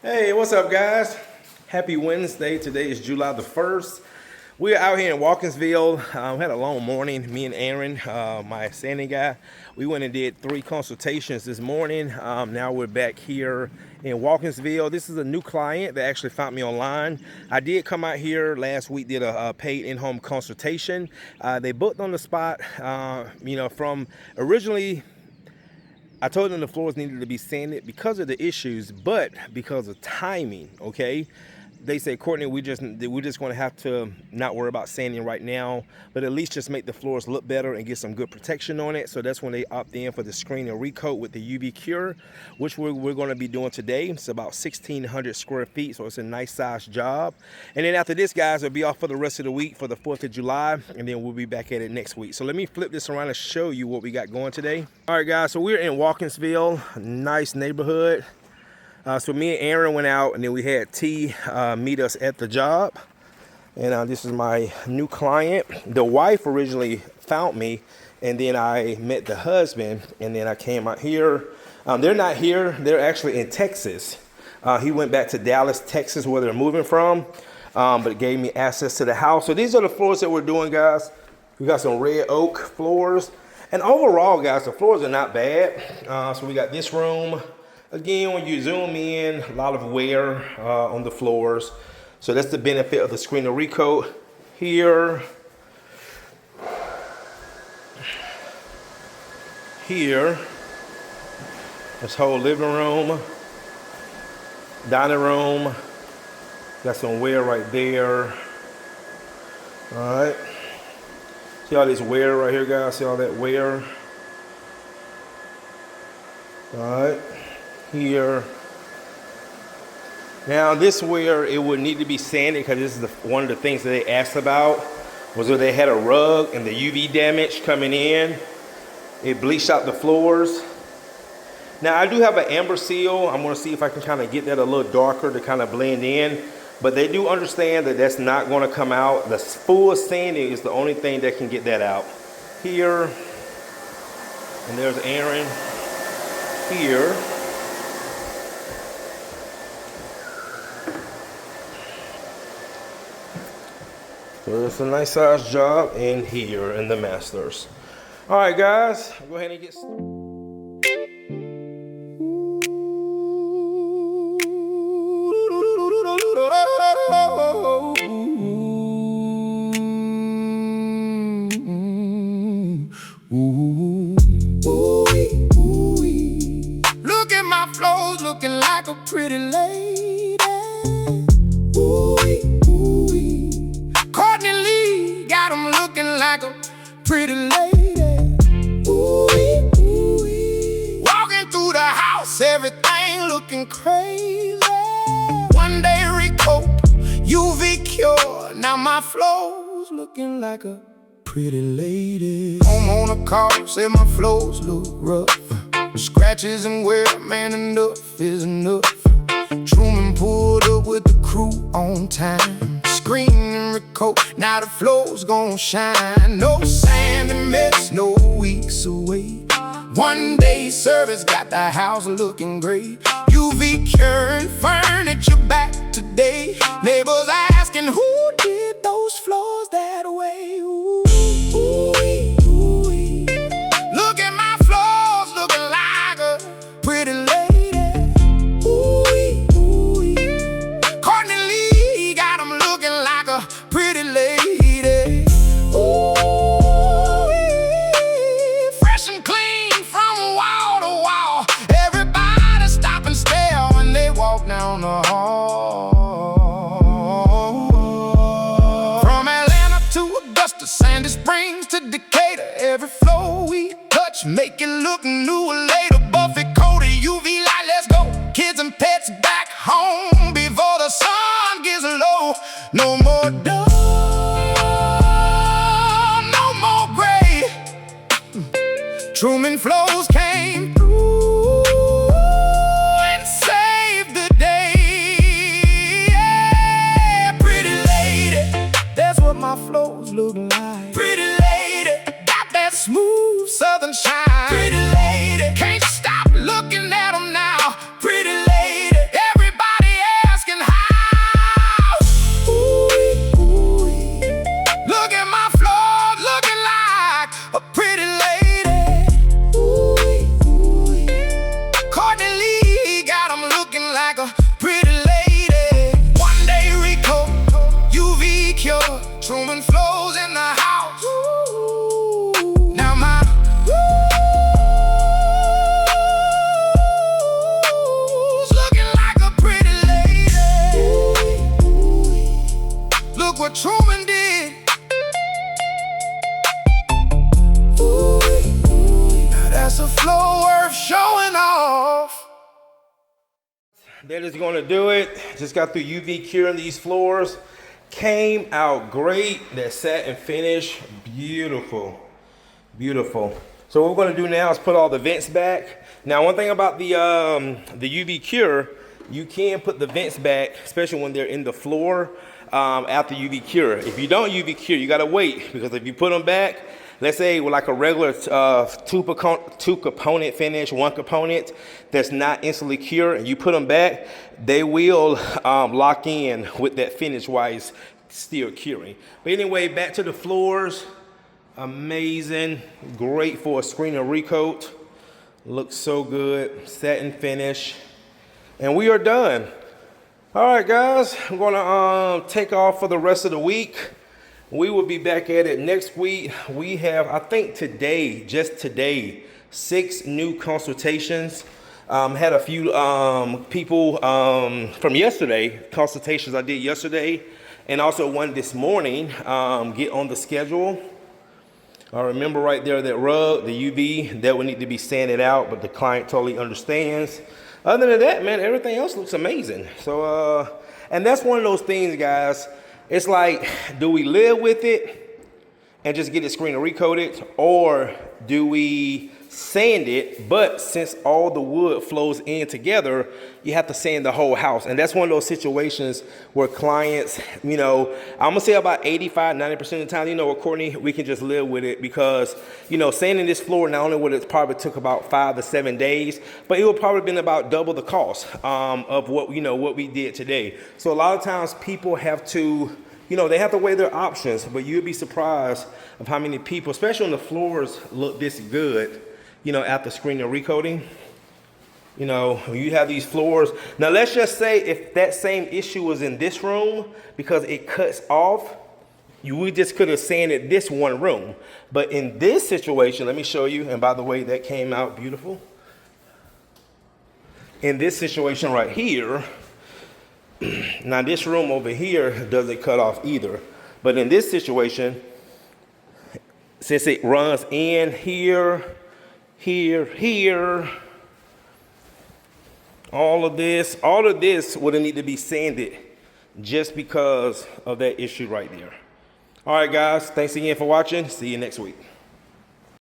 Hey, what's up, guys? Happy Wednesday. Today is July the 1st. We're out here in Watkinsville. We had a long morning. Me and Aaron, my sanding guy, we went and did 3 consultations this morning. Now we're back here in Watkinsville. This is a new client that actually found me online. I did come out here last week, did a paid in-home consultation. They booked on the spot, from originally, I told them the floors needed to be sanded because of the issues, but because of timing, okay? They said, Courtney, we're just going to have to not worry about sanding right now, but at least just make the floors look better and get some good protection on it. So that's when they opt in for the screen and recoat with the UV cure, which we're going to be doing today. It's about 1,600 square feet, so it's a nice size job. And then after this, guys, we'll be off for the rest of the week for the 4th of July, and then we'll be back at it next week. So let me flip this around and show you what we got going today. All right, guys, so we're in Watkinsville, nice neighborhood. So me and Aaron went out, and then we had T meet us at the job. And this is my new client. The wife originally found me, and then I met the husband, and then I came out here. They're not here. They're actually in Texas. He went back to Dallas, Texas, where they're moving from, but it gave me access to the house. So these are the floors that we're doing, guys. We got some red oak floors. And overall, guys, the floors are not bad. So we got this room. Again, when you zoom in, a lot of wear on the floors. So that's the benefit of the screen and recoat. Here. This whole living room. Dining room. Got some wear right there. All right. See all this wear right here, guys? See all that wear? All right. Here. Now this where it would need to be sanded, because this is one of the things that they asked about, was where they had a rug and the UV damage coming in. It bleached out the floors. Now I do have an amber seal. I'm going to see if I can kind of get that a little darker to kind of blend in, but they do understand that that's not going to come out. The full sanding is the only thing that can get that out. Here, and there's Aaron. Here. So it's a nice size job in here in the masters. All right, guys, go ahead and get started. Look at my flows looking like a pretty lady. Like a pretty lady. Ooh-wee, ooh-wee. Walking through the house, everything looking crazy. One day recoat, UV cure. Now my flows looking like a pretty lady. Homeowner called, said my flows look rough. Scratches and wear, man, enough is enough. Truman pulled up with the crew on time. Screen and recoat, now the floor's gon' shine. No sand and mess, no weeks away. One day service got the house looking great. UV cured furniture back today. Neighbors asking who did those floors that way. Ooh, ooh-wee, ooh-wee. Look at my floors looking like a pretty lady. Pretty lady. Ooh, fresh and clean from wall to wall. Everybody stop and stare when they walk down the hall. From Atlanta to Augusta, Sandy Springs to Decatur, every floor we touch make it look new later. Buffet coated UV light, let's go. Kids and pets back home before the sun gets low. No more dust. Truman flows came through and saved the day. Yeah, pretty lady, that's what my flows look like. Pretty lady, got that smooth southern shine. Pretty lady, can't stop looking at them now. Pretty lady, everybody like a pretty lady. One day Recoat, UV cure, Truman flows in the house. Now my looking like a pretty lady. Look what Truman did. Now that's a flow worth showing off. That is going to do it. Just got through UV curing these floors. Came out great. That satin finish, beautiful, beautiful. So what we're going to do now is put all the vents back. Now, one thing about the UV cure, you can put the vents back, especially when they're in the floor after UV cure. If you don't UV cure, you got to wait, because if you put them back, let's say with like a regular two component finish, one component that's not instantly cured, and you put them back, they will lock in with that finish while it's still curing. But anyway, back to the floors. Amazing, great for a screen and recoat. Looks so good, satin finish. And we are done. All right, guys, I'm gonna take off for the rest of the week. We will be back at it next week. We have, I think today, just today, 6 new consultations. Had a few people from yesterday, consultations I did yesterday, and also one this morning, get on the schedule. I remember right there that rug, the UV, that would need to be sanded out, but the client totally understands. Other than that, man, everything else looks amazing. So, and that's one of those things, guys. It's like, do we live with it and just get it screen and recoated, or do we sand it? But since all the wood flows in together, you have to sand the whole house. And that's one of those situations where clients, you know, I'm gonna say about 85, 90% of the time, you know, with Courtney, we can just live with it, because, you know, sanding this floor, not only would it probably took about 5 to 7 days, but it would probably been about double the cost of what, you know, what we did today. So a lot of times people have to, you know, they have to weigh their options, but you'd be surprised of how many people, especially when the floors look this good, you know, after screen and recoating. You know, you have these floors. Now, let's just say if that same issue was in this room, because it cuts off, we just could have sanded this one room. But in this situation, let me show you, and by the way, that came out beautiful. In this situation right here, now this room over here doesn't cut off either. But in this situation, since it runs in here, here, all of this would need to be sanded just because of that issue right there. All right, guys, thanks again for watching. See you next week.